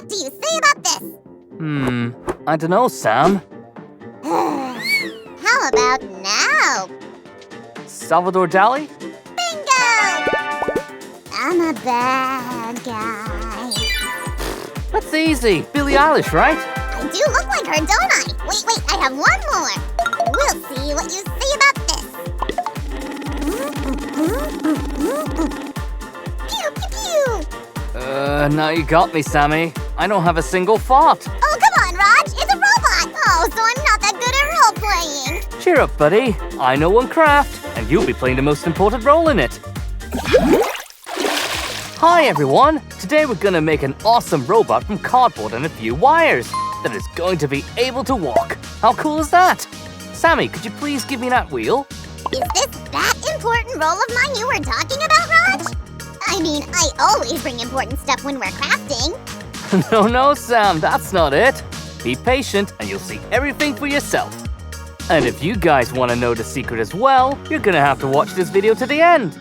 What do you say about this? I don't know, Sam. How about now? Salvador Dali? Bingo! I'm a bad guy. That's easy. Billie Eilish, right? I do look like her, don't I? Wait, I have one more. We'll see what you say about this. Pew, pew, pew. Now you got me, Sammy. I don't have a single thought. Oh, come on, Raj. It's a robot. Oh, so I'm not that good at role-playing. Cheer up, buddy. I know one craft, and you'll be playing the most important role in it. Hi, everyone. Today we're gonna make an awesome robot from cardboard and a few wires that is going to be able to walk. How cool is that? Sammy, could you please give me that wheel? Is this that important role of mine you were talking about, Raj? I mean, I always bring important stuff when we're crafting. No, Sam, that's not it. Be patient and you'll see everything for yourself. And if you guys want to know the secret as well, you're gonna have to watch this video to the end.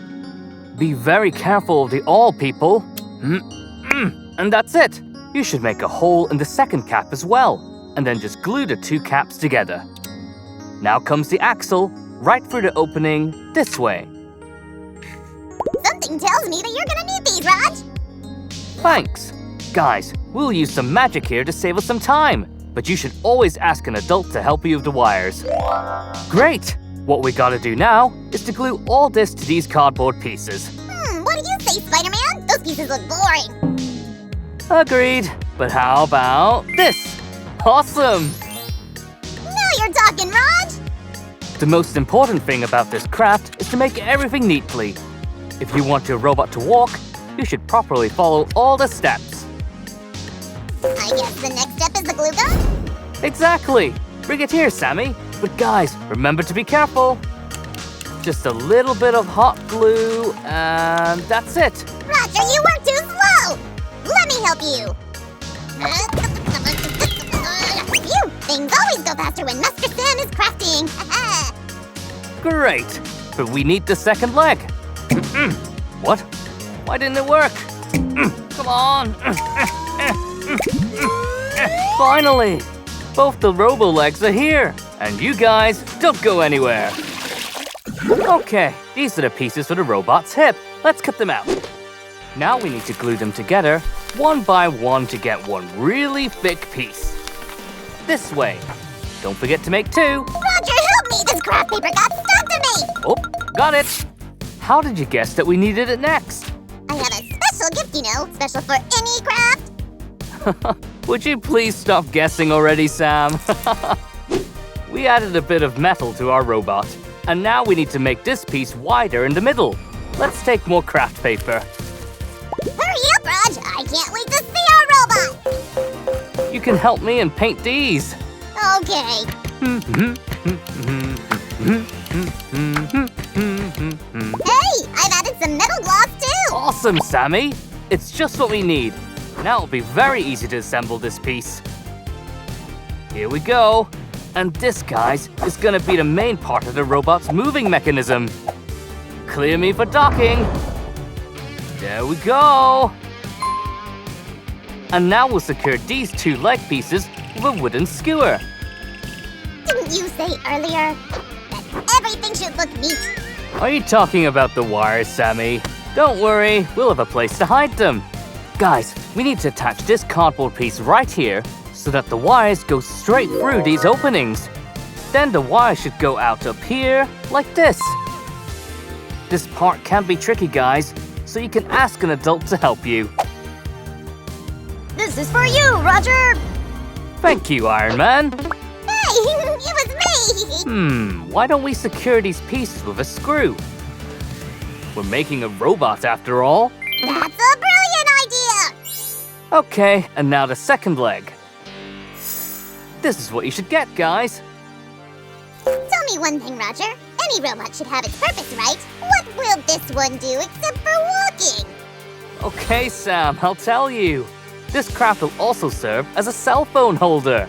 Be very careful of the awl, people. And that's it. You should make a hole in the second cap as well, and then just glue the two caps together. Now comes the axle, right through the opening this way. Something tells me that you're gonna need these, Raj. Thanks. Guys, we'll use some magic here to save us some time, but you should always ask an adult to help you with the wires. Great! What we gotta do now is to glue all this to these cardboard pieces. What do you say, Spider-Man? Those pieces look boring. Agreed. But how about this? Awesome! Now you're talking, Raj! The most important thing about this craft is to make everything neatly. If you want your robot to walk, you should properly follow all the steps. I guess the next step is the glue gun? Exactly! Bring it here, Sammy. But guys, remember to be careful. Just a little bit of hot glue, and that's it. Roger, you work too slow! Let me help you! Phew! Things always go faster when Master Sam is crafting! Great! But we need the second leg. What? Why didn't it work? Come on! Finally! Both the robo legs are here, and you guys don't go anywhere. Okay, these are the pieces for the robot's hip. Let's cut them out. Now we need to glue them together, one by one, to get one really thick piece. This way. Don't forget to make two. Roger, help me! This craft paper got stuck to me! Oh, got it. How did you guess that we needed it next? I have a special gift, you know, special for any craft. Would you please stop guessing already, Sam? We added a bit of metal to our robot, and now we need to make this piece wider in the middle. Let's take more craft paper. Hurry up, Raj! I can't wait to see our robot! You can help me and paint these. Okay. Hey, I've added some metal gloss too! Awesome, Sammy. It's just what we need. Now it'll be very easy to assemble this piece. Here we go. And this, guys, is gonna be the main part of the robot's moving mechanism. Clear me for docking. There we go. And now we'll secure these two leg pieces with a wooden skewer. Didn't you say earlier that everything should look neat? Are you talking about the wires, Sammy? Don't worry, we'll have a place to hide them. Guys, we need to attach this cardboard piece right here so that the wires go straight through these openings. Then the wire should go out up here, like this. This part can be tricky, guys, so you can ask an adult to help you. This is for you, Roger! Thank you, Iron Man. Hey, it was me! Why don't we secure these pieces with a screw? We're making a robot after all. That's a brilliant idea! Okay, and now the second leg. This is what you should get, guys. Tell me one thing, Roger. Any robot should have its purpose, right? What will this one do except for walking? Okay, Sam, I'll tell you. This craft will also serve as a cell phone holder.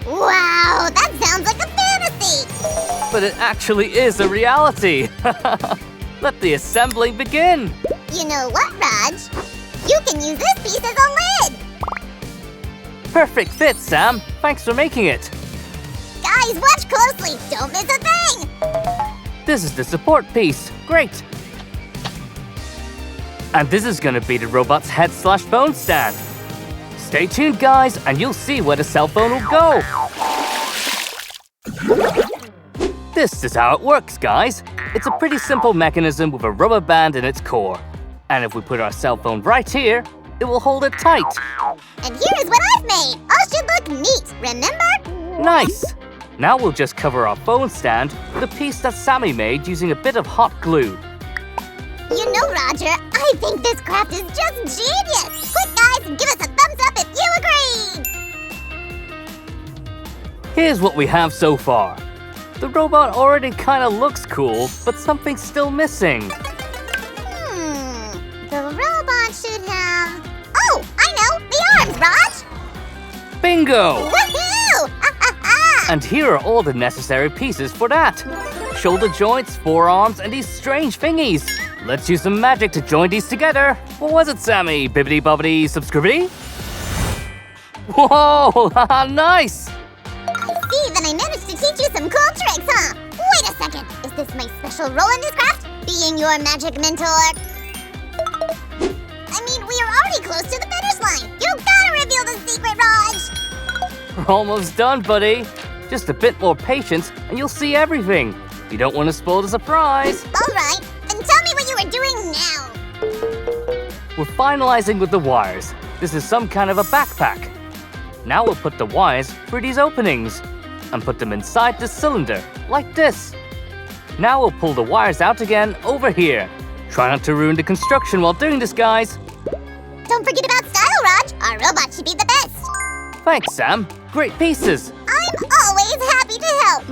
Wow, that sounds like a fantasy! But it actually is a reality. Let the assembling begin. You know what, Raj? You can use this piece as a lid! perfect fit, Sam. Thanks for making it. Guys, watch closely. Don't miss a thing. This is the support piece. Great. And this is gonna be the robot's head/phone stand. Stay tuned, guys, and you'll see where the cell phone will go. This is how it works, guys. It's a pretty simple mechanism with a rubber band in its core. And if we put our cell phone right here, it will hold it tight. And here's what I've made. All should look neat, remember? Nice! Now we'll just cover our phone stand with a piece that Sammy made using a bit of hot glue. You know, Roger, I think this craft is just genius. Quick, guys, give us a thumbs up if you agree. Here's what we have so far. The robot already kinda looks cool, but something's still missing. The robot should have... Oh, I know! The arms, Raj! Bingo! Woohoo! And here are all the necessary pieces for that. Shoulder joints, forearms, and these strange thingies. Let's use some magic to join these together. What was it, Sammy? Bibbidi bobbidi subscribity? Whoa! Haha, nice! I see that I managed to teach you some cool tricks, huh? Wait a second! Is this my special role in this craft? Being your magic mentor? I mean, we are already close to the finish line. You gotta reveal the secret, Raj! We're almost done, buddy. Just a bit more patience, and you'll see everything. You don't want to spoil the surprise. All right, then tell me what you were doing now. We're finalizing with the wires. This is some kind of a backpack. Now we'll put the wires through these openings and put them inside the cylinder, like this. Now we'll pull the wires out again over here. Try not to ruin the construction while doing this, guys. Don't forget about style, Raj. Our robot should be the best. Thanks, Sam. Great pieces. I'm always happy to help.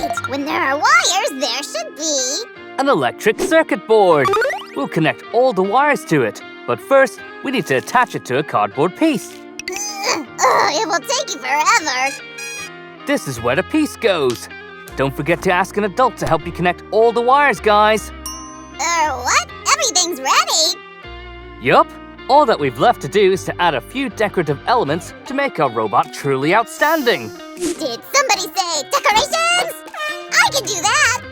Wait, when there are wires, there should be... An electric circuit board. We'll connect all the wires to it. But first, we need to attach it to a cardboard piece. It will take you forever. This is where the piece goes. Don't forget to ask an adult to help you connect all the wires, guys. What? Everything's ready. Yup. All that we've left to do is to add a few decorative elements to make our robot truly outstanding. Did somebody say decorations? I can do that.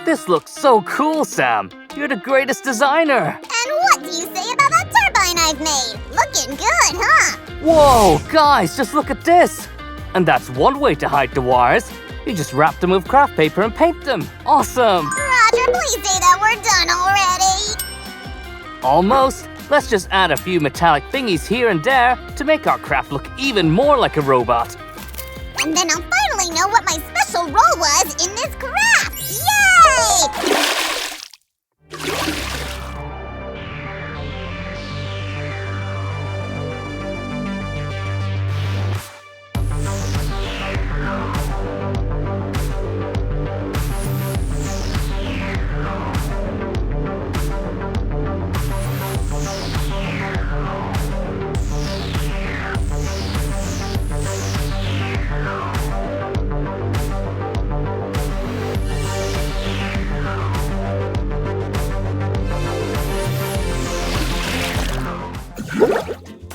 This looks so cool, Sam. You're the greatest designer. And what do you say about that turbine I've made? Looking good, huh? Whoa, guys, just look at this. And that's one way to hide the wires. You just wrap them with craft paper and paint them. Awesome. Roger, please say that we're done already. Almost. Let's just add a few metallic thingies here and there to make our craft look even more like a robot. And then I'll finally know what my special role was in this craft. Yay!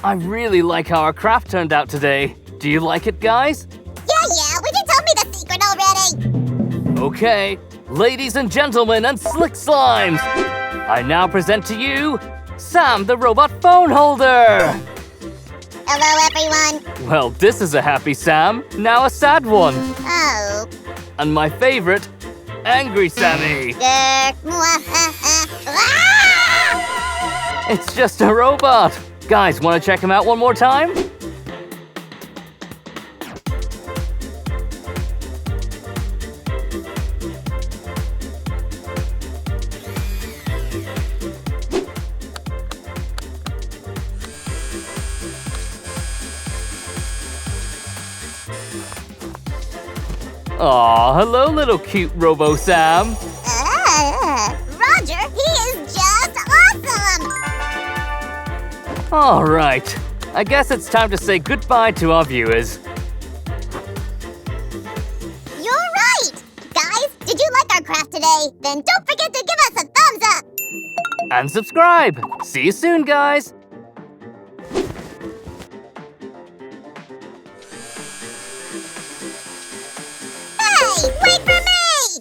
I really like how our craft turned out today. Do you like it, guys? Yeah, would you tell me the secret already? Okay, ladies and gentlemen and slick slimes, I now present to you Sam the robot phone holder. Hello, everyone. Well, this is a happy Sam, now a sad one. Oh. And my favorite, Angry Sammy. It's just a robot. Guys, want to check him out one more time? Aw, hello, little cute Robo Sam. Roger, he is just awesome! All right, I guess it's time to say goodbye to our viewers. You're right! Guys, did you like our craft today? Then don't forget to give us a thumbs up! And subscribe. See you soon, guys.